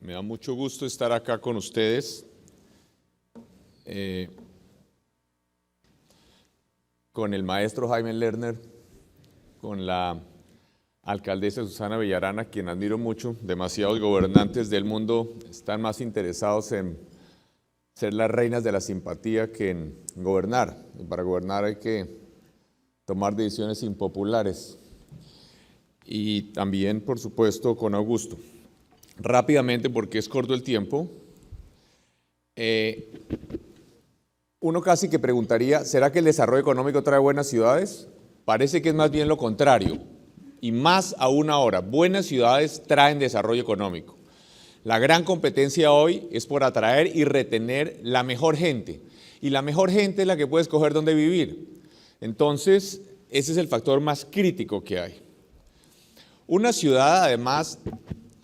Me da mucho gusto estar acá con ustedes, con el maestro Jaime Lerner, con la alcaldesa Susana Villarana, quien admiro mucho. Demasiados gobernantes del mundo están más interesados en ser las reinas de la simpatía que en gobernar. Y para gobernar hay que tomar decisiones impopulares. Y también, por supuesto, con Augusto. Rápidamente, porque es corto el tiempo, uno casi que preguntaría, ¿será que el desarrollo económico trae buenas ciudades? Parece que es más bien lo contrario, y más aún ahora, buenas ciudades traen desarrollo económico. La gran competencia hoy es por atraer y retener la mejor gente, y la mejor gente es la que puede escoger dónde vivir. Entonces, ese es el factor más crítico que hay. Una ciudad, además,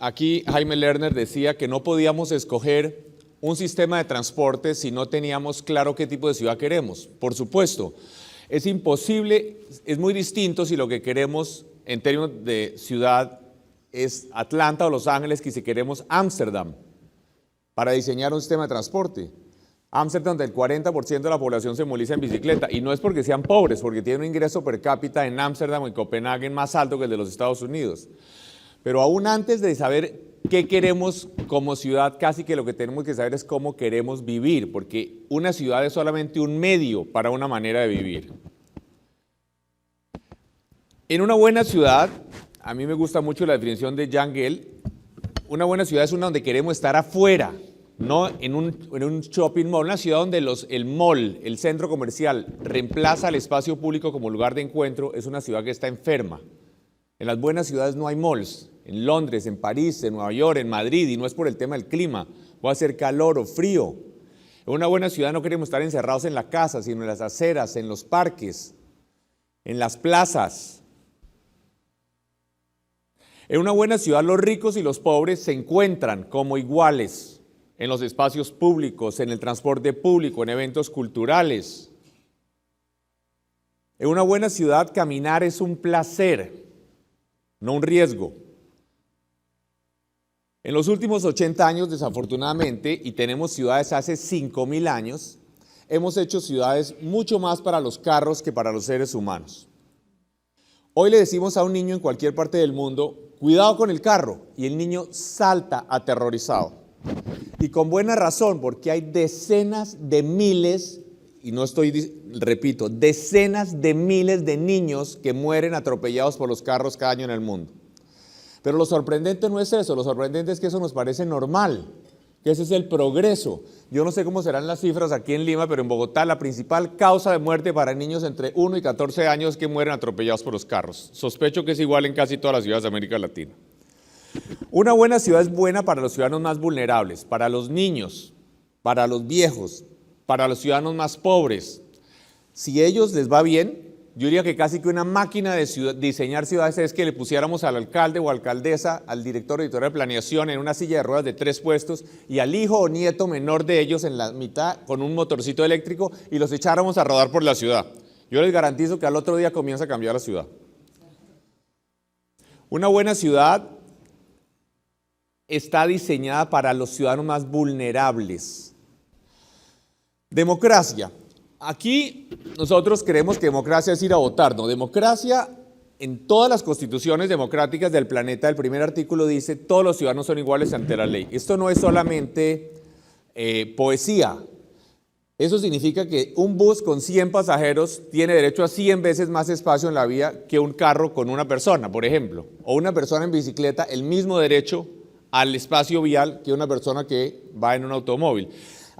aquí Jaime Lerner decía que no podíamos escoger un sistema de transporte si no teníamos claro qué tipo de ciudad queremos. Por supuesto, es imposible, es muy distinto si lo que queremos en términos de ciudad es Atlanta o Los Ángeles que si queremos Ámsterdam para diseñar un sistema de transporte. Ámsterdam, donde el 40% de la población se moviliza en bicicleta, y no es porque sean pobres, porque tienen un ingreso per cápita en Ámsterdam o en Copenhague más alto que el de los Estados Unidos. Pero aún antes de saber qué queremos como ciudad, casi que lo que tenemos que saber es cómo queremos vivir, porque una ciudad es solamente un medio para una manera de vivir. En una buena ciudad, a mí me gusta mucho la definición de Jan Gehl, una buena ciudad es una donde queremos estar afuera, no en un shopping mall, una ciudad donde el mall, el centro comercial, reemplaza al espacio público como lugar de encuentro, es una ciudad que está enferma. En las buenas ciudades no hay malls, en Londres, en París, en Nueva York, en Madrid, y no es por el tema del clima, puede hacer calor o frío. En una buena ciudad no queremos estar encerrados en la casa, sino en las aceras, en los parques, en las plazas. En una buena ciudad los ricos y los pobres se encuentran como iguales en los espacios públicos, en el transporte público, en eventos culturales. En una buena ciudad caminar es un placer, no un riesgo. En los últimos 80 años, desafortunadamente, y tenemos ciudades hace 5.000 años, hemos hecho ciudades mucho más para los carros que para los seres humanos. Hoy le decimos a un niño en cualquier parte del mundo, cuidado con el carro, y el niño salta aterrorizado. Y con buena razón, porque hay decenas de miles, y no repito, decenas de miles de niños que mueren atropellados por los carros cada año en el mundo. Pero lo sorprendente no es eso, lo sorprendente es que eso nos parece normal, que ese es el progreso. Yo no sé cómo serán las cifras aquí en Lima, pero en Bogotá la principal causa de muerte para niños entre 1 y 14 años es que mueren atropellados por los carros. Sospecho que es igual en casi todas las ciudades de América Latina. Una buena ciudad es buena para los ciudadanos más vulnerables, para los niños, para los viejos, para los ciudadanos más pobres. Si a ellos les va bien, yo diría que casi que una máquina de diseñar ciudades es que le pusiéramos al alcalde o alcaldesa, al director editorial de planeación en una silla de ruedas de 3 puestos y al hijo o nieto menor de ellos en la mitad con un motorcito eléctrico y los echáramos a rodar por la ciudad. Yo les garantizo que al otro día comienza a cambiar la ciudad. Una buena ciudad está diseñada para los ciudadanos más vulnerables. Democracia. Aquí nosotros creemos que democracia es ir a votar, ¿no? Democracia, en todas las constituciones democráticas del planeta, el primer artículo dice, todos los ciudadanos son iguales ante la ley. Esto no es solamente poesía. Eso significa que un bus con 100 pasajeros tiene derecho a 100 veces más espacio en la vía que un carro con una persona, por ejemplo. O una persona en bicicleta, el mismo derecho al espacio vial que una persona que va en un automóvil.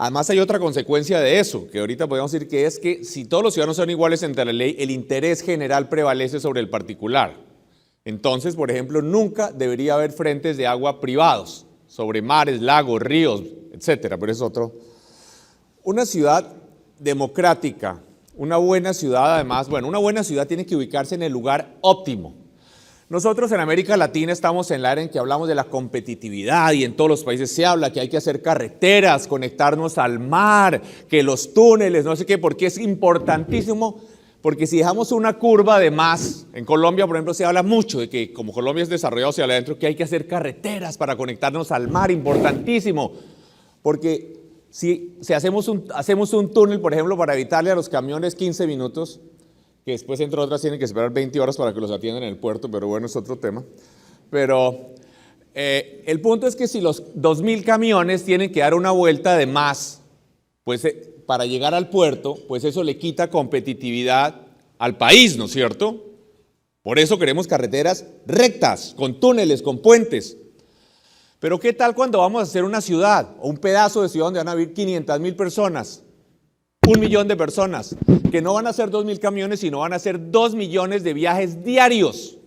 Además hay otra consecuencia de eso, que ahorita podemos decir que es que si todos los ciudadanos son iguales ante la ley, el interés general prevalece sobre el particular. Entonces, por ejemplo, nunca debería haber frentes de agua privados, sobre mares, lagos, ríos, etcétera, pero es otro. Una ciudad democrática, una buena ciudad además, bueno, una buena ciudad tiene que ubicarse en el lugar óptimo. Nosotros en América Latina estamos en la era en que hablamos de la competitividad y en todos los países se habla que hay que hacer carreteras, conectarnos al mar, que los túneles, no sé qué, porque es importantísimo Porque si dejamos una curva de más, en Colombia, por ejemplo, se habla mucho de que como Colombia es desarrollado hacia adentro, que hay que hacer carreteras para conectarnos al mar, importantísimo. Porque si hacemos un túnel, por ejemplo, para evitarle a los camiones 15 minutos, que después, entre otras, tienen que esperar 20 horas para que los atiendan en el puerto, pero bueno, es otro tema. Pero el punto es que si los 2.000 camiones tienen que dar una vuelta de más, pues para llegar al puerto, pues eso le quita competitividad al país, ¿no es cierto? Por eso queremos carreteras rectas, con túneles, con puentes. Pero ¿qué tal cuando vamos a hacer una ciudad o un pedazo de ciudad donde van a vivir 500.000 personas? 1 millón de personas, que no van a ser 2.000 camiones, sino van a ser 2 millones de viajes diarios.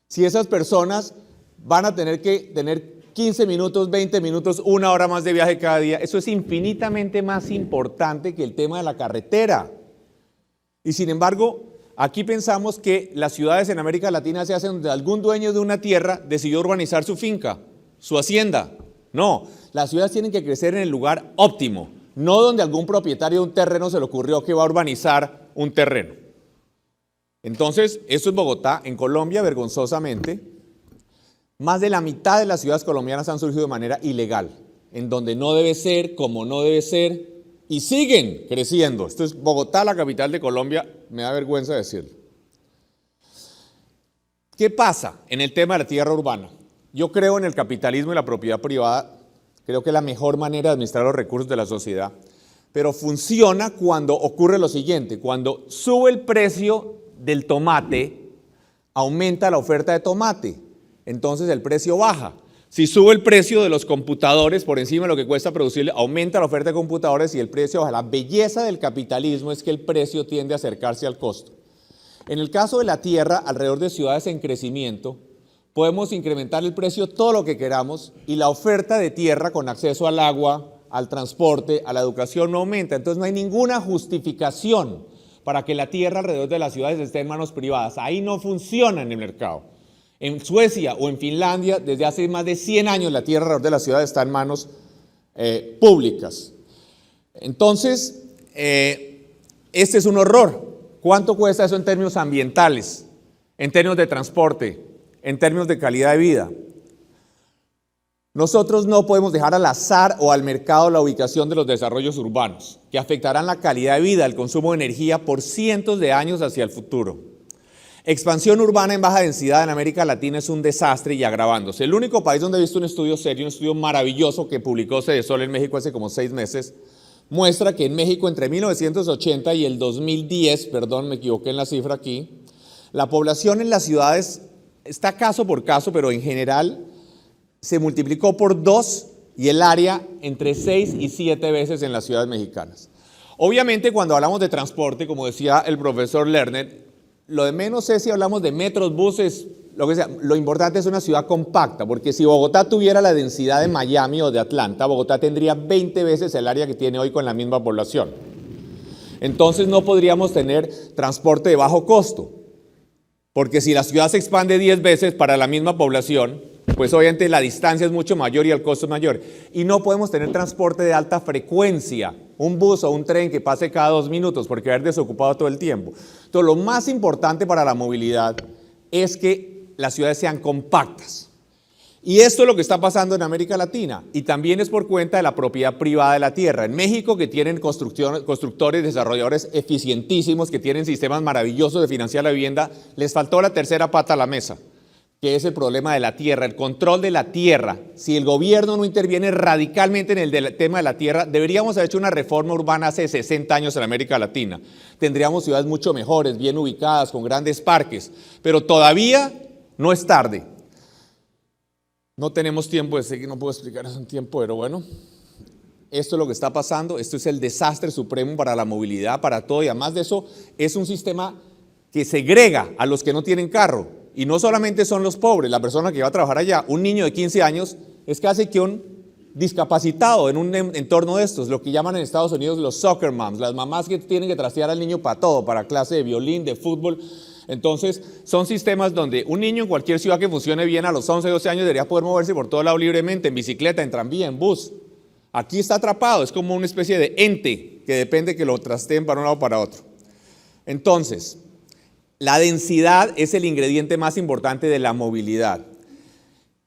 Si esas personas van a tener que tener 15 minutos, 20 minutos, 1 hora más de viaje cada día, eso es infinitamente más importante que el tema de la carretera. Y sin embargo, aquí pensamos que las ciudades en América Latina se hacen donde algún dueño de una tierra decidió urbanizar su finca, su hacienda. No, las ciudades tienen que crecer en el lugar óptimo, no donde algún propietario de un terreno se le ocurrió que va a urbanizar un terreno. Entonces, esto es Bogotá. En Colombia, vergonzosamente, más de la mitad de las ciudades colombianas han surgido de manera ilegal, en donde no debe ser, como no debe ser, y siguen creciendo. Esto es Bogotá, la capital de Colombia, me da vergüenza decirlo. ¿Qué pasa en el tema de la tierra urbana? Yo creo en el capitalismo y la propiedad privada, creo que es la mejor manera de administrar los recursos de la sociedad, pero funciona cuando ocurre lo siguiente: cuando sube el precio del tomate, aumenta la oferta de tomate, entonces el precio baja. Si sube el precio de los computadores por encima de lo que cuesta producirle, aumenta la oferta de computadores y el precio baja. La belleza del capitalismo es que el precio tiende a acercarse al costo. En el caso de la tierra, alrededor de ciudades en crecimiento, podemos incrementar el precio todo lo que queramos y la oferta de tierra con acceso al agua, al transporte, a la educación no aumenta. Entonces no hay ninguna justificación para que la tierra alrededor de las ciudades esté en manos privadas. Ahí no funciona en el mercado. En Suecia o en Finlandia, desde hace más de 100 años, la tierra alrededor de la ciudad está en manos públicas. Entonces, este es un horror. ¿Cuánto cuesta eso en términos ambientales, en términos de transporte, en términos de calidad de vida? Nosotros no podemos dejar al azar o al mercado la ubicación de los desarrollos urbanos, que afectarán la calidad de vida, el consumo de energía por cientos de años hacia el futuro. Expansión urbana en baja densidad en América Latina es un desastre y agravándose. El único país donde he visto un estudio serio, un estudio maravilloso que publicó Cedesol en México hace como 6 meses, muestra que en México entre 1980 y el 2010, perdón, me equivoqué en la cifra aquí, la población en las ciudades está caso por caso, pero en general se multiplicó por 2 y el área entre 6 y 7 veces en las ciudades mexicanas. Obviamente, cuando hablamos de transporte, como decía el profesor Lerner, lo de menos es si hablamos de metros, buses, lo que sea. Lo importante es una ciudad compacta, porque si Bogotá tuviera la densidad de Miami o de Atlanta, Bogotá tendría 20 veces el área que tiene hoy con la misma población. Entonces no podríamos tener transporte de bajo costo, porque si la ciudad se expande 10 veces para la misma población, pues obviamente la distancia es mucho mayor y el costo es mayor. Y no podemos tener transporte de alta frecuencia, un bus o un tren que pase cada 2 minutos, porque va a haber desocupado todo el tiempo. Entonces, lo más importante para la movilidad es que las ciudades sean compactas. Y esto es lo que está pasando en América Latina, y también es por cuenta de la propiedad privada de la tierra. En México, que tienen constructores, desarrolladores eficientísimos, que tienen sistemas maravillosos de financiar la vivienda, les faltó la tercera pata a la mesa, que es el problema de la tierra, el control de la tierra. Si el gobierno no interviene radicalmente en el tema de la tierra, deberíamos haber hecho una reforma urbana hace 60 años en América Latina. Tendríamos ciudades mucho mejores, bien ubicadas, con grandes parques, pero todavía no es tarde. No tenemos tiempo de seguir, no puedo explicar eso en tiempo, pero bueno, esto es lo que está pasando, esto es el desastre supremo para la movilidad, para todo, y además de eso, es un sistema que segrega a los que no tienen carro. Y no solamente son los pobres, la persona que va a trabajar allá, un niño de 15 años es casi que un discapacitado en un entorno de estos, lo que llaman en Estados Unidos los soccer moms, las mamás que tienen que trastear al niño para todo, para clase de violín, de fútbol. Entonces, son sistemas donde un niño en cualquier ciudad que funcione bien a los 11, 12 años debería poder moverse por todo lado libremente, en bicicleta, en tranvía, en bus. Aquí está atrapado, es como una especie de ente que depende que lo trasteen para un lado o para otro. Entonces, la densidad es el ingrediente más importante de la movilidad.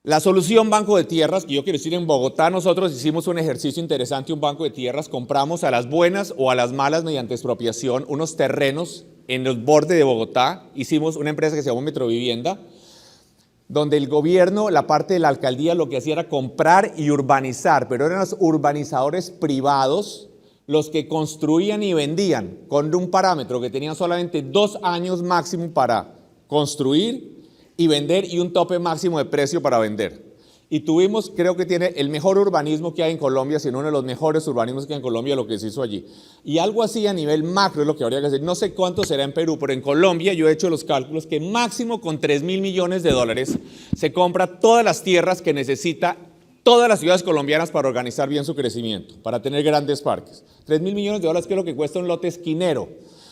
La solución banco de tierras, que yo quiero decir, en Bogotá nosotros hicimos un ejercicio interesante, un banco de tierras, compramos a las buenas o a las malas mediante expropiación unos terrenos en los bordes de Bogotá. Hicimos una empresa que se llamó Metrovivienda, donde el gobierno, la parte de la alcaldía, lo que hacía era comprar y urbanizar, pero eran los urbanizadores privados los que construían y vendían con un parámetro que tenían solamente 2 años máximo para construir y vender y un tope máximo de precio para vender. Y tuvimos, creo que tiene el mejor urbanismo que hay en Colombia, sino uno de los mejores urbanismos que hay en Colombia, lo que se hizo allí. Y algo así a nivel macro es lo que habría que hacer. No sé cuánto será en Perú, pero en Colombia yo he hecho los cálculos que máximo con 3.000 millones de dólares se compra todas las tierras que necesita todas las ciudades colombianas para organizar bien su crecimiento, para tener grandes parques. 3.000 millones de dólares que es lo que cuesta un lote esquinero.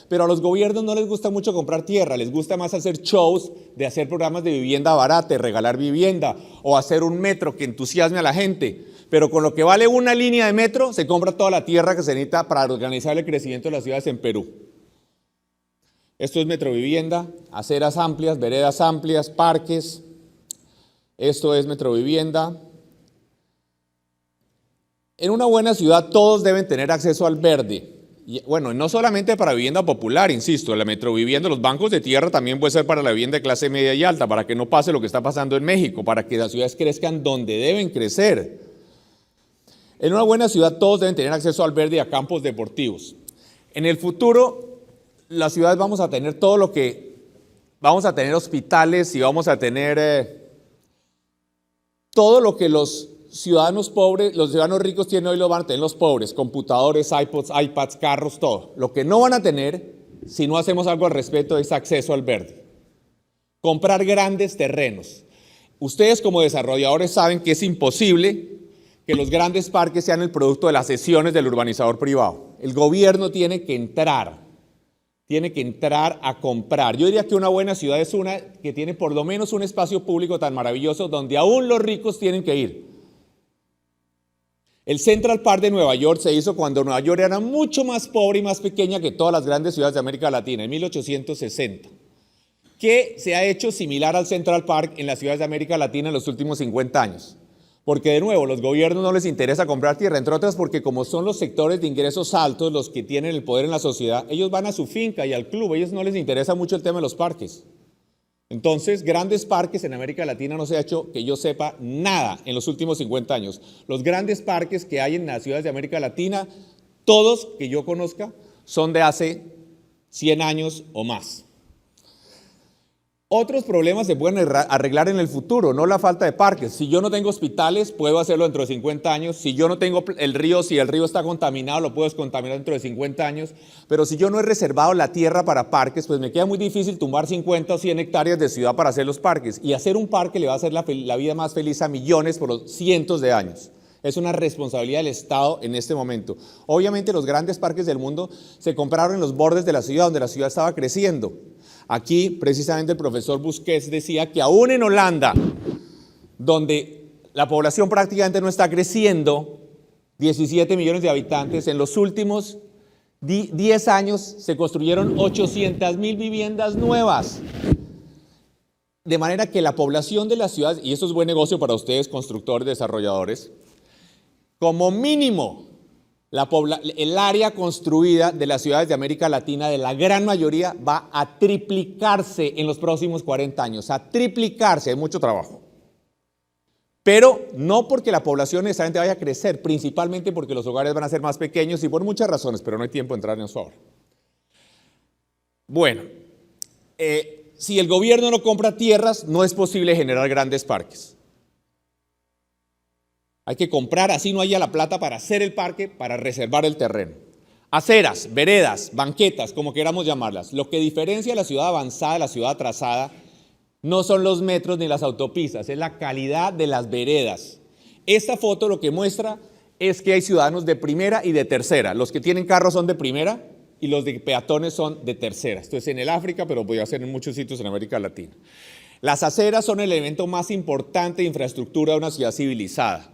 Pero a los gobiernos no les gusta mucho comprar tierra, les gusta más hacer shows de hacer programas de vivienda barata, de regalar vivienda o hacer un metro que entusiasme a la gente. Pero con lo que vale una línea de metro se compra toda la tierra que se necesita para organizar el crecimiento de las ciudades en Perú. Esto es Metrovivienda, aceras amplias, veredas amplias, parques. Esto es Metrovivienda. En una buena ciudad todos deben tener acceso al verde. Y, bueno, no solamente para vivienda popular, insisto, la Metrovivienda, los bancos de tierra también puede ser para la vivienda de clase media y alta, para que no pase lo que está pasando en México, para que las ciudades crezcan donde deben crecer. En una buena ciudad todos deben tener acceso al verde y a campos deportivos. En el futuro, las ciudades vamos a tener todo lo que, vamos a tener hospitales y vamos a tener todo lo que los ciudadanos pobres, los ciudadanos ricos tienen hoy lo van a tener los pobres, computadores, iPods, iPads, carros, todo. Lo que no van a tener, si no hacemos algo al respecto, es acceso al verde. Comprar grandes terrenos. Ustedes como desarrolladores saben que es imposible que los grandes parques sean el producto de las cesiones del urbanizador privado. El gobierno tiene que entrar a comprar. Yo diría que una buena ciudad es una que tiene por lo menos un espacio público tan maravilloso donde aún los ricos tienen que ir. El Central Park de Nueva York se hizo cuando Nueva York era mucho más pobre y más pequeña que todas las grandes ciudades de América Latina, en 1860. ¿Qué se ha hecho similar al Central Park en las ciudades de América Latina en los últimos 50 años? Porque de nuevo, los gobiernos no les interesa comprar tierra, entre otras porque como son los sectores de ingresos altos los que tienen el poder en la sociedad, ellos van a su finca y al club, a ellos no les interesa mucho el tema de los parques. Entonces, grandes parques en América Latina no se ha hecho, que yo sepa, nada en los últimos 50 años. Los grandes parques que hay en las ciudades de América Latina, todos que yo conozca, son de hace 100 años o más. Otros problemas se pueden arreglar en el futuro, no la falta de parques. Si yo no tengo hospitales, puedo hacerlo dentro de 50 años. Si yo no tengo el río, si el río está contaminado, lo puedo descontaminar dentro de 50 años. Pero si yo no he reservado la tierra para parques, pues me queda muy difícil tumbar 50 o 100 hectáreas de ciudad para hacer los parques. Y hacer un parque le va a hacer la vida más feliz a millones por los cientos de años. Es una responsabilidad del Estado en este momento. Obviamente los grandes parques del mundo se compraron en los bordes de la ciudad, donde la ciudad estaba creciendo. Aquí, precisamente, el profesor Busquets decía que aún en Holanda, donde la población prácticamente no está creciendo, 17 millones de habitantes, en los últimos 10 años se construyeron 800.000 viviendas nuevas. De manera que la población de las ciudades, y eso es buen negocio para ustedes, constructores, desarrolladores, como mínimo, el área construida de las ciudades de América Latina, de la gran mayoría, va a triplicarse en los próximos 40 años, a triplicarse, hay mucho trabajo. Pero no porque la población necesariamente vaya a crecer, principalmente porque los hogares van a ser más pequeños y por muchas razones, pero no hay tiempo de entrar en eso ahora. Bueno, si el gobierno no compra tierras, no es posible generar grandes parques. Hay que comprar, así no haya la plata para hacer el parque, para reservar el terreno. Aceras, veredas, banquetas, como queramos llamarlas. Lo que diferencia la ciudad avanzada de la ciudad atrasada no son los metros ni las autopistas, es la calidad de las veredas. Esta foto lo que muestra es que hay ciudadanos de primera y de tercera. Los que tienen carros son de primera y los de peatones son de tercera. Esto es en el África, pero podría ser en muchos sitios en América Latina. Las aceras son el elemento más importante de infraestructura de una ciudad civilizada.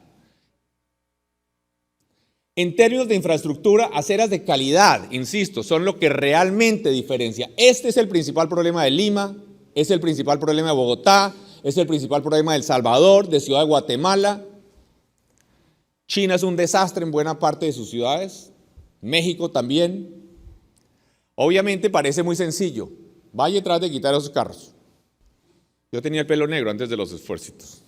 En términos de infraestructura, aceras de calidad, insisto, son lo que realmente diferencia. Este es el principal problema de Lima, es el principal problema de Bogotá, es el principal problema de El Salvador, de Ciudad de Guatemala. China es un desastre en buena parte de sus ciudades, México también. Obviamente parece muy sencillo, vaya detrás de quitar esos carros. Yo tenía el pelo negro antes de los esfuerzos.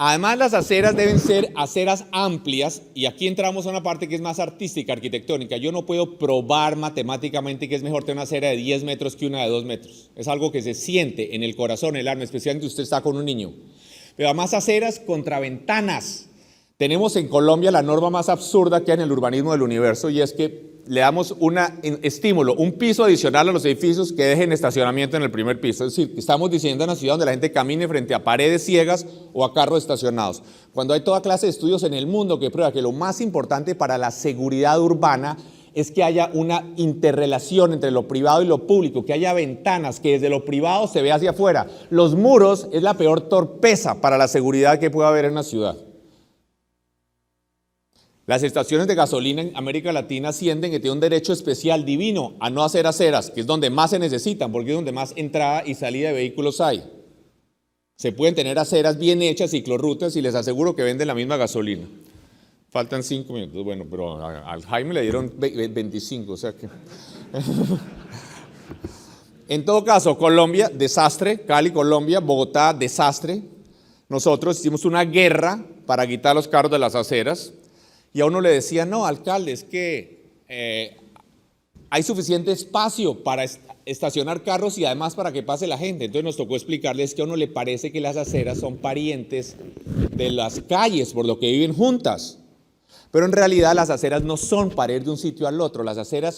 Además, las aceras deben ser aceras amplias, y aquí entramos a una parte que es más artística, arquitectónica. Yo no puedo probar matemáticamente que es mejor tener una acera de 10 metros que una de 2 metros. Es algo que se siente en el corazón, el alma, especialmente si usted está con un niño. Pero además aceras contra ventanas. Tenemos en Colombia la norma más absurda que hay en el urbanismo del universo, y es que le damos un estímulo, un piso adicional a los edificios que dejen estacionamiento en el primer piso. Es decir, estamos diseñando una ciudad donde la gente camine frente a paredes ciegas o a carros estacionados. Cuando hay toda clase de estudios en el mundo que prueba que lo más importante para la seguridad urbana es que haya una interrelación entre lo privado y lo público, que haya ventanas, que desde lo privado se vea hacia afuera. Los muros es la peor torpeza para la seguridad que pueda haber en una ciudad. Las estaciones de gasolina en América Latina sienten que tienen un derecho especial divino a no hacer aceras, que es donde más se necesitan, porque es donde más entrada y salida de vehículos hay. Se pueden tener aceras bien hechas, ciclorrutas, y les aseguro que venden la misma gasolina. Faltan 5 minutos, bueno, pero al Jaime le dieron 25, o sea que... En todo caso, Colombia, desastre. Cali, Colombia, Bogotá, desastre. Nosotros hicimos una guerra para quitar los carros de las aceras. Y a uno le decía, no, alcalde, es que hay suficiente espacio para estacionar carros y además para que pase la gente. Entonces nos tocó explicarles que a uno le parece que las aceras son parientes de las calles, por lo que viven juntas. Pero en realidad las aceras no son para ir de un sitio al otro. Las aceras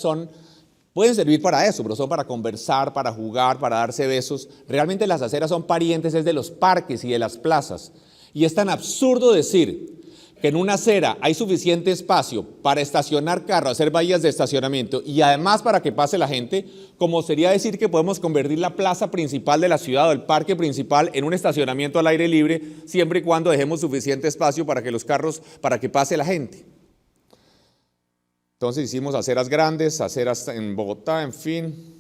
pueden servir para eso, pero son para conversar, para jugar, para darse besos. Realmente las aceras son parientes de los parques y de las plazas. Y es tan absurdo decir que en una acera hay suficiente espacio para estacionar carros, hacer bahías de estacionamiento y además para que pase la gente, como sería decir que podemos convertir la plaza principal de la ciudad o el parque principal en un estacionamiento al aire libre, siempre y cuando dejemos suficiente espacio para que los carros, para que pase la gente. Entonces hicimos aceras grandes, aceras en Bogotá, en fin.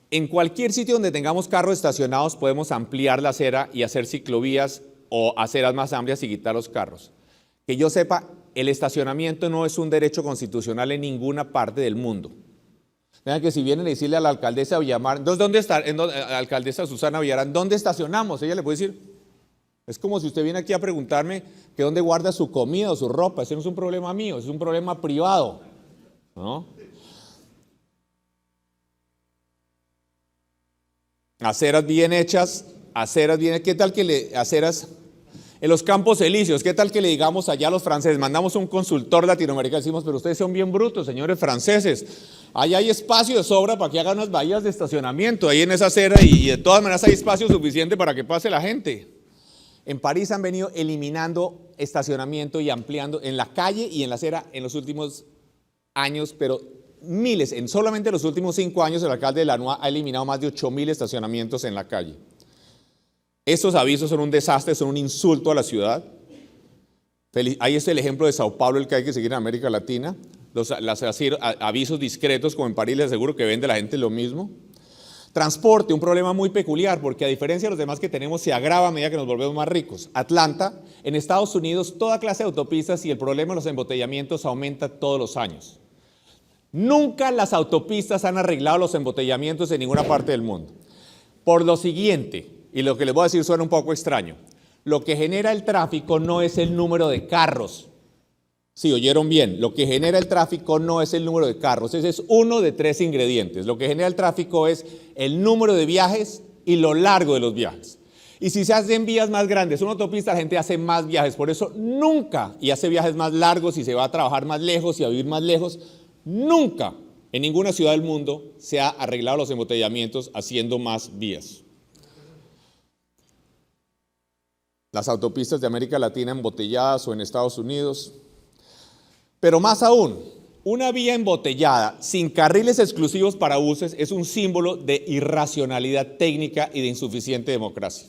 En cualquier sitio donde tengamos carros estacionados podemos ampliar la acera y hacer ciclovías o aceras más amplias y quitar los carros. Que yo sepa, el estacionamiento no es un derecho constitucional en ninguna parte del mundo. Vean que si vienen a decirle a la alcaldesa Villamar, ¿dónde está? A la alcaldesa Susana Villarán, ¿dónde estacionamos? Ella le puede decir, es como si usted viene aquí a preguntarme que dónde guarda su comida o su ropa. Ese no es un problema mío, es un problema privado, ¿no? Aceras bien hechas, ¿qué tal que aceras en los Campos Elíseos? ¿Qué tal que le digamos allá a los franceses? Mandamos un consultor latinoamericano y decimos, pero ustedes son bien brutos, señores franceses. Allá hay espacio de sobra para que hagan unas bahías de estacionamiento ahí en esa acera y de todas maneras hay espacio suficiente para que pase la gente. En París han venido eliminando estacionamiento y ampliando en la calle y en la acera en los últimos años, pero miles, en solamente los últimos 5 años el alcalde de Lanois ha eliminado más de 8.000 estacionamientos en la calle. Estos avisos son un desastre, son un insulto a la ciudad. Ahí es el ejemplo de Sao Paulo, el que hay que seguir en América Latina. Los avisos discretos, como en París, les aseguro que vende la gente lo mismo. Transporte, un problema muy peculiar, porque a diferencia de los demás que tenemos, se agrava a medida que nos volvemos más ricos. Atlanta, en Estados Unidos, toda clase de autopistas y el problema de los embotellamientos aumenta todos los años. Nunca las autopistas han arreglado los embotellamientos en ninguna parte del mundo. Por lo siguiente, y lo que les voy a decir suena un poco extraño, lo que genera el tráfico no es el número de carros. Sí, oyeron bien, lo que genera el tráfico no es el número de carros, ese es uno de 3 ingredientes. Lo que genera el tráfico es el número de viajes y lo largo de los viajes. Y si se hacen vías más grandes, una autopista, la gente hace más viajes, por eso nunca, y hace viajes más largos y se va a trabajar más lejos y a vivir más lejos, nunca en ninguna ciudad del mundo se ha arreglado los embotellamientos haciendo más vías. Las autopistas de América Latina embotelladas o en Estados Unidos. Pero más aún, una vía embotellada sin carriles exclusivos para buses es un símbolo de irracionalidad técnica y de insuficiente democracia.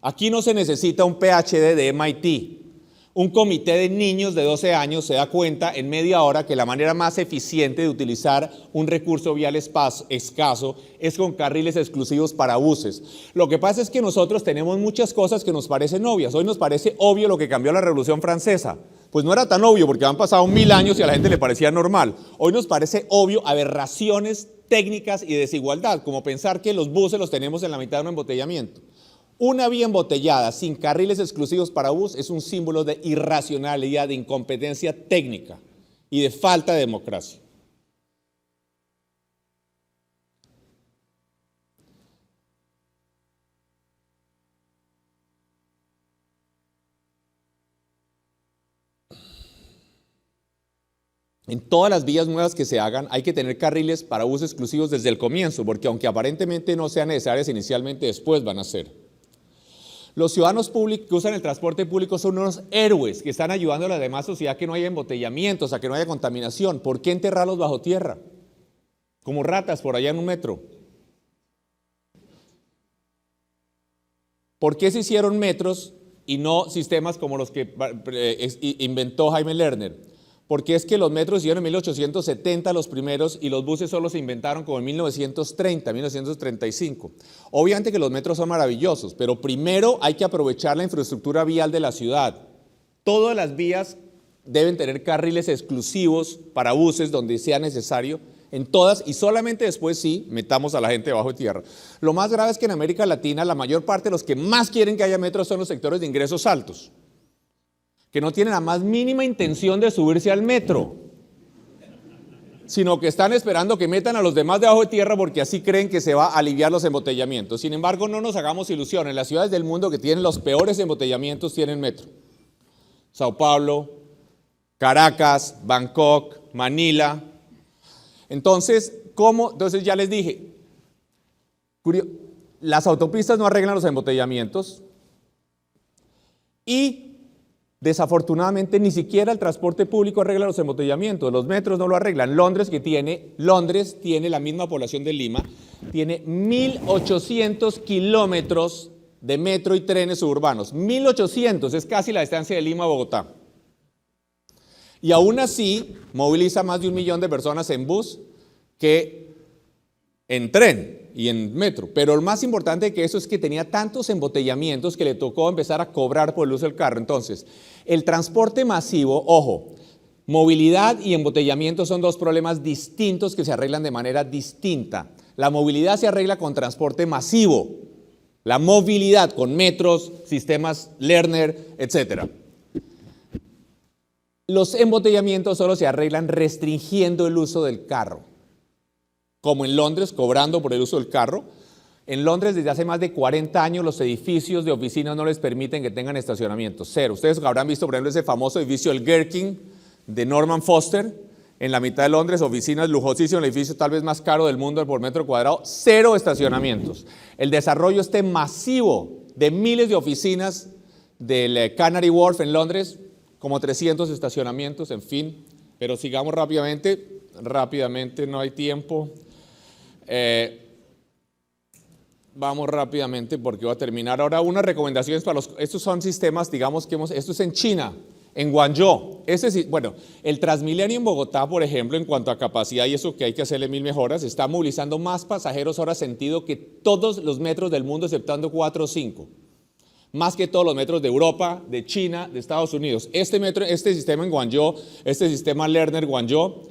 Aquí no se necesita un PhD de MIT. Un comité de niños de 12 años se da cuenta en media hora que la manera más eficiente de utilizar un recurso vial escaso es con carriles exclusivos para buses. Lo que pasa es que nosotros tenemos muchas cosas que nos parecen obvias. Hoy nos parece obvio lo que cambió la Revolución Francesa. Pues no era tan obvio porque han pasado 1000 años y a la gente le parecía normal. Hoy nos parece obvio aberraciones técnicas y desigualdad, como pensar que los buses los tenemos en la mitad de un embotellamiento. Una vía embotellada sin carriles exclusivos para bus es un símbolo de irracionalidad, de incompetencia técnica y de falta de democracia. En todas las vías nuevas que se hagan hay que tener carriles para bus exclusivos desde el comienzo, porque aunque aparentemente no sean necesarias inicialmente, después van a ser. Los ciudadanos públicos que usan el transporte público son unos héroes que están ayudando a la demás sociedad a que no haya embotellamientos, a que no haya contaminación. ¿Por qué enterrarlos bajo tierra? Como ratas por allá en un metro. ¿Por qué se hicieron metros y no sistemas como los que inventó Jaime Lerner? Porque es que los metros se hicieron en 1870 los primeros y los buses solo se inventaron como en 1930, 1935. Obviamente que los metros son maravillosos, pero primero hay que aprovechar la infraestructura vial de la ciudad. Todas las vías deben tener carriles exclusivos para buses donde sea necesario, en todas, y solamente después sí metamos a la gente debajo de tierra. Lo más grave es que en América Latina la mayor parte de los que más quieren que haya metros son los sectores de ingresos altos, que no tienen la más mínima intención de subirse al metro, sino que están esperando que metan a los demás debajo de tierra porque así creen que se va a aliviar los embotellamientos. Sin embargo, no nos hagamos ilusiones, las ciudades del mundo que tienen los peores embotellamientos tienen metro. Sao Paulo, Caracas, Bangkok, Manila. Entonces, ¿cómo? Entonces ya les dije, las autopistas no arreglan los embotellamientos y desafortunadamente ni siquiera el transporte público arregla los embotellamientos, los metros no lo arreglan. Londres tiene la misma población de Lima, tiene 1.800 kilómetros de metro y trenes suburbanos. 1.800 es casi la distancia de Lima a Bogotá. Y aún así moviliza más de 1 millón de personas en bus que en tren y en metro. Pero lo más importante que eso es que tenía tantos embotellamientos que le tocó empezar a cobrar por el uso del carro. Entonces, el transporte masivo, ojo, movilidad y embotellamiento son dos problemas distintos que se arreglan de manera distinta. La movilidad se arregla con transporte masivo, la movilidad con metros, sistemas Lerner, etc. Los embotellamientos solo se arreglan restringiendo el uso del carro, como en Londres, cobrando por el uso del carro. En Londres, desde hace más de 40 años, los edificios de oficinas no les permiten que tengan estacionamiento, cero. Ustedes habrán visto, por ejemplo, ese famoso edificio, el Gherkin, de Norman Foster, en la mitad de Londres, oficinas lujosísimas, el edificio tal vez más caro del mundo por metro cuadrado, cero estacionamientos. El desarrollo masivo de miles de oficinas del Canary Wharf en Londres, como 300 estacionamientos, en fin. Pero sigamos rápidamente, no hay tiempo. Vamos rápidamente porque voy a terminar. Ahora unas recomendaciones para estos son sistemas, digamos que esto es en China, en Guangzhou. El Transmilenio en Bogotá, por ejemplo, en cuanto a capacidad y eso que hay que hacerle 1000 mejoras, está movilizando más pasajeros hora sentido que todos los metros del mundo, exceptando 4 o 5. Más que todos los metros de Europa, de China, de Estados Unidos. Este sistema en Guangzhou, este sistema Lerner Guangzhou,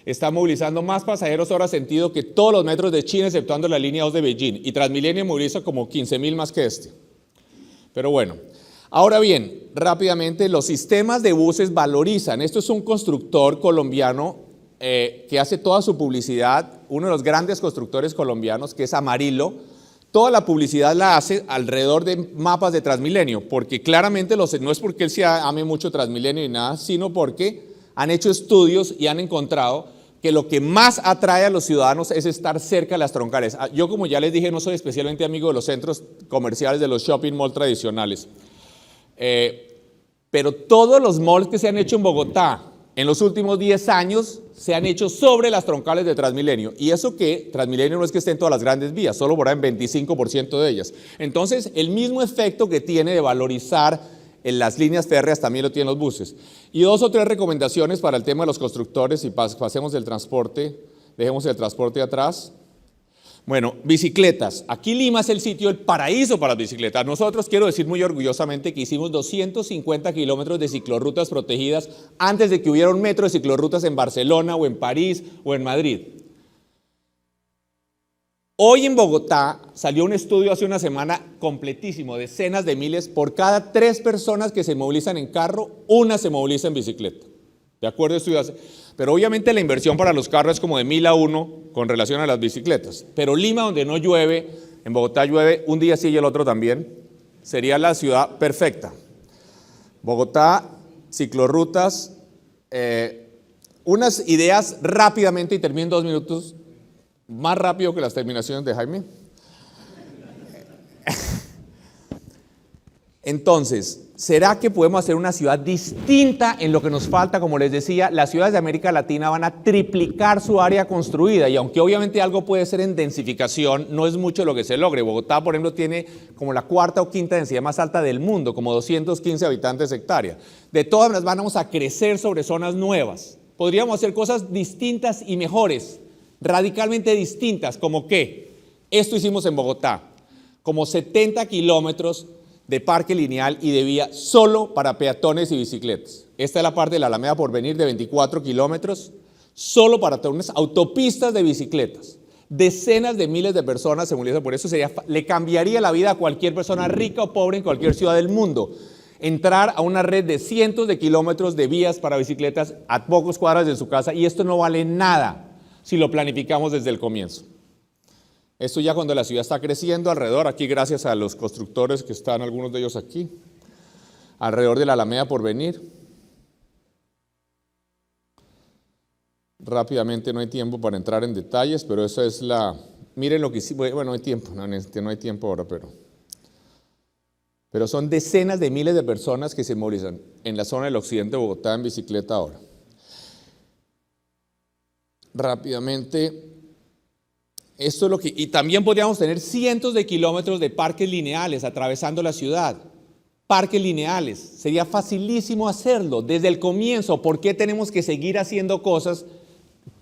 está movilizando más pasajeros hora sentido que todos los metros de China, exceptuando la línea 2 de Beijing. Y Transmilenio moviliza como 15.000 más que este. Pero bueno, ahora bien, rápidamente, los sistemas de buses valorizan. Esto es un constructor colombiano que hace toda su publicidad, uno de los grandes constructores colombianos, que es Amarillo. Toda la publicidad la hace alrededor de mapas de Transmilenio, porque claramente no es porque él se ame mucho Transmilenio ni nada, sino porque han hecho estudios y han encontrado que lo que más atrae a los ciudadanos es estar cerca de las troncales. Yo, como ya les dije, no soy especialmente amigo de los centros comerciales, de los shopping mall tradicionales. Pero todos los malls que se han hecho en Bogotá, en los últimos 10 años se han hecho sobre las troncales de Transmilenio. Y eso que Transmilenio no es que esté en todas las grandes vías, solo por ahí en 25% de ellas. Entonces, el mismo efecto que tiene de valorizar en las líneas férreas también lo tienen los buses. Y 2 o 3 recomendaciones para el tema de los constructores y pasemos del transporte, dejemos el transporte atrás. Bueno, bicicletas. Aquí Lima es el sitio, el paraíso para las bicicletas. Nosotros quiero decir muy orgullosamente que hicimos 250 kilómetros de ciclorrutas protegidas antes de que hubiera un metro de ciclorrutas en Barcelona o en París o en Madrid. Hoy en Bogotá salió un estudio hace una semana completísimo, decenas de miles, por cada 3 personas que se movilizan en carro, una se moviliza en bicicleta. ¿De acuerdo? Estudios. Pero obviamente la inversión para los carros es como de 1000 a 1 con relación a las bicicletas. Pero Lima, donde no llueve, en Bogotá llueve un día sí y el otro también, sería la ciudad perfecta. Bogotá, ciclorrutas, unas ideas rápidamente y termino en 2 minutos, más rápido que las terminaciones de Jaime. Entonces, ¿será que podemos hacer una ciudad distinta en lo que nos falta? Como les decía, las ciudades de América Latina van a triplicar su área construida y aunque obviamente algo puede ser en densificación, no es mucho lo que se logre. Bogotá, por ejemplo, tiene como la 4ª o 5ª densidad más alta del mundo, como 215 habitantes hectárea. De todas maneras, vamos a crecer sobre zonas nuevas. Podríamos hacer cosas distintas y mejores, radicalmente distintas, ¿como qué? Esto hicimos en Bogotá, como 70 kilómetros de parque lineal y de vía solo para peatones y bicicletas. Esta es la parte de la Alameda Porvenir de 24 kilómetros, solo para unas autopistas de bicicletas. Decenas de miles de personas se movilizan por eso, le cambiaría la vida a cualquier persona rica o pobre en cualquier ciudad del mundo. Entrar a una red de cientos de kilómetros de vías para bicicletas a pocos cuadras de su casa y esto no vale nada si lo planificamos desde el comienzo. Esto ya cuando la ciudad está creciendo alrededor, aquí gracias a los constructores que están, algunos de ellos aquí, alrededor de la Alameda Porvenir. Rápidamente, no hay tiempo para entrar en detalles, pero esa es la... Miren lo que hicimos, bueno, no hay tiempo, no hay tiempo ahora, pero son decenas de miles de personas que se movilizan en la zona del occidente de Bogotá en bicicleta ahora. Rápidamente... Esto es lo que, y también podríamos tener cientos de kilómetros de parques lineales atravesando la ciudad. Parques lineales, sería facilísimo hacerlo desde el comienzo. ¿Por qué tenemos que seguir haciendo cosas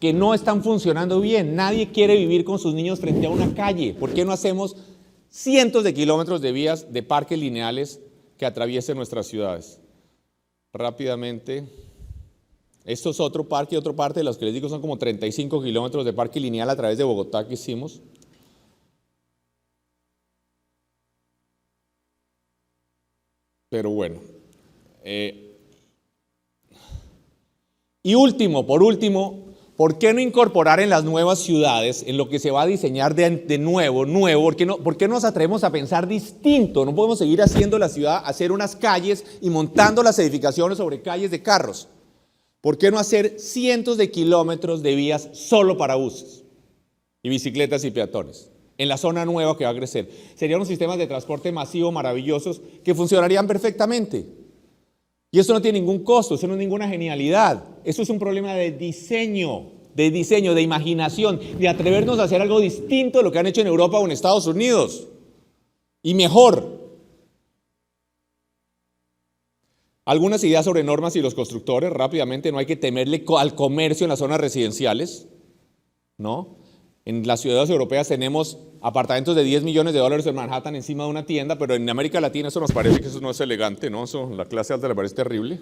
que no están funcionando bien? Nadie quiere vivir con sus niños frente a una calle. ¿Por qué no hacemos cientos de kilómetros de vías de parques lineales que atraviesen nuestras ciudades? Rápidamente... Esto es otro parque, otra parte de los que les digo son como 35 kilómetros de parque lineal a través de Bogotá que hicimos. Pero bueno. Y por último, ¿por qué no incorporar en las nuevas ciudades, en lo que se va a diseñar de nuevo? ¿Por qué no nos atrevemos a pensar distinto? No podemos seguir haciendo la ciudad, hacer unas calles y montando las edificaciones sobre calles de carros. ¿Por qué no hacer cientos de kilómetros de vías solo para buses y bicicletas y peatones en la zona nueva que va a crecer? Serían unos sistemas de transporte masivo maravillosos que funcionarían perfectamente. Y eso no tiene ningún costo, eso no es ninguna genialidad. Eso es un problema de diseño, de imaginación, de atrevernos a hacer algo distinto de lo que han hecho en Europa o en Estados Unidos. Y mejor. Algunas ideas sobre normas y los constructores, rápidamente, no hay que temerle al comercio en las zonas residenciales, ¿no? En las ciudades europeas tenemos apartamentos de $10 millones en Manhattan encima de una tienda, pero en América Latina eso nos parece que eso no es elegante, ¿no? Eso, la clase alta le parece terrible.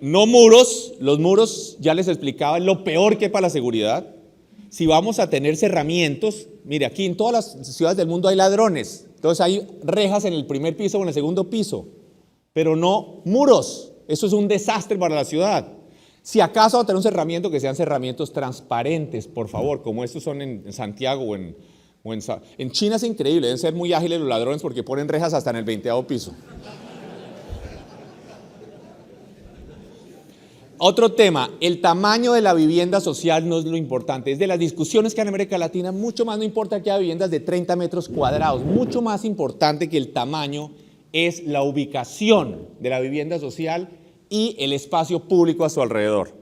No muros, los muros, ya les explicaba, es lo peor que hay para la seguridad. Si vamos a tener cerramientos, mire, aquí en todas las ciudades del mundo hay ladrones, entonces hay rejas en el primer piso o en el segundo piso. Pero no muros, eso es un desastre para la ciudad. Si acaso va a tener un cerramiento, que sean cerramientos transparentes, por favor, como estos son en Santiago o en China. Es increíble, deben ser muy ágiles los ladrones porque ponen rejas hasta en el 20º piso. Otro tema, el tamaño de la vivienda social no es lo importante. Es de las discusiones que hay en América Latina, mucho más no importa que haya viviendas de 30 metros cuadrados, mucho más importante que el tamaño es la ubicación de la vivienda social y el espacio público a su alrededor.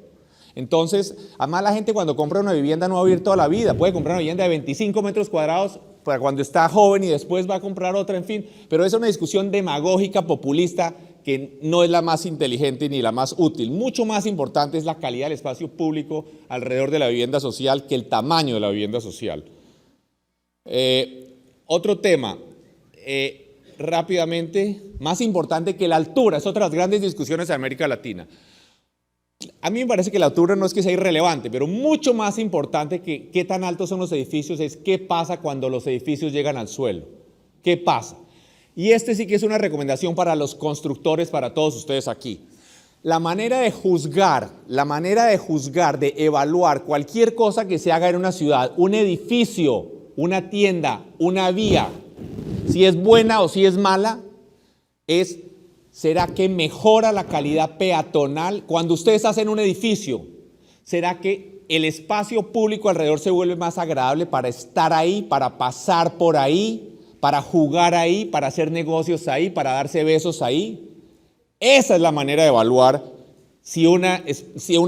Entonces, además la gente cuando compra una vivienda no va a vivir toda la vida, puede comprar una vivienda de 25 metros cuadrados para cuando está joven y después va a comprar otra, en fin, pero es una discusión demagógica, populista, que no es la más inteligente ni la más útil. Mucho más importante es la calidad del espacio público alrededor de la vivienda social que el tamaño de la vivienda social. Otro tema, rápidamente, más importante que la altura, es otra de las grandes discusiones de América Latina. A mí me parece que la altura no es que sea irrelevante, pero mucho más importante que qué tan altos son los edificios es qué pasa cuando los edificios llegan al suelo. ¿Qué pasa? Y este sí que es una recomendación para los constructores, para todos ustedes aquí. La manera de juzgar, de evaluar cualquier cosa que se haga en una ciudad, un edificio, una tienda, una vía, si es buena o si es mala, ¿será que mejora la calidad peatonal? Cuando ustedes hacen un edificio, ¿será que el espacio público alrededor se vuelve más agradable para estar ahí, para pasar por ahí, para jugar ahí, para hacer negocios ahí, para darse besos ahí? Esa es la manera de evaluar si un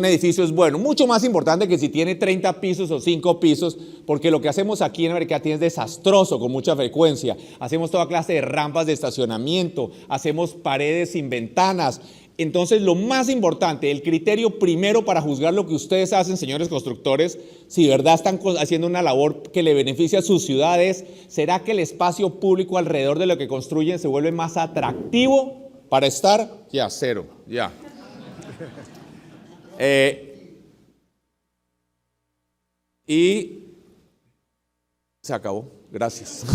edificio es bueno. Mucho más importante que si tiene 30 pisos o 5 pisos, porque lo que hacemos aquí en América Latina es desastroso con mucha frecuencia. Hacemos toda clase de rampas de estacionamiento, hacemos paredes sin ventanas. Entonces, lo más importante, el criterio primero para juzgar lo que ustedes hacen, señores constructores, si de verdad están haciendo una labor que le beneficia a sus ciudades, ¿será que el espacio público alrededor de lo que construyen se vuelve más atractivo para estar? Ya, cero, ya. Y se acabó. Gracias.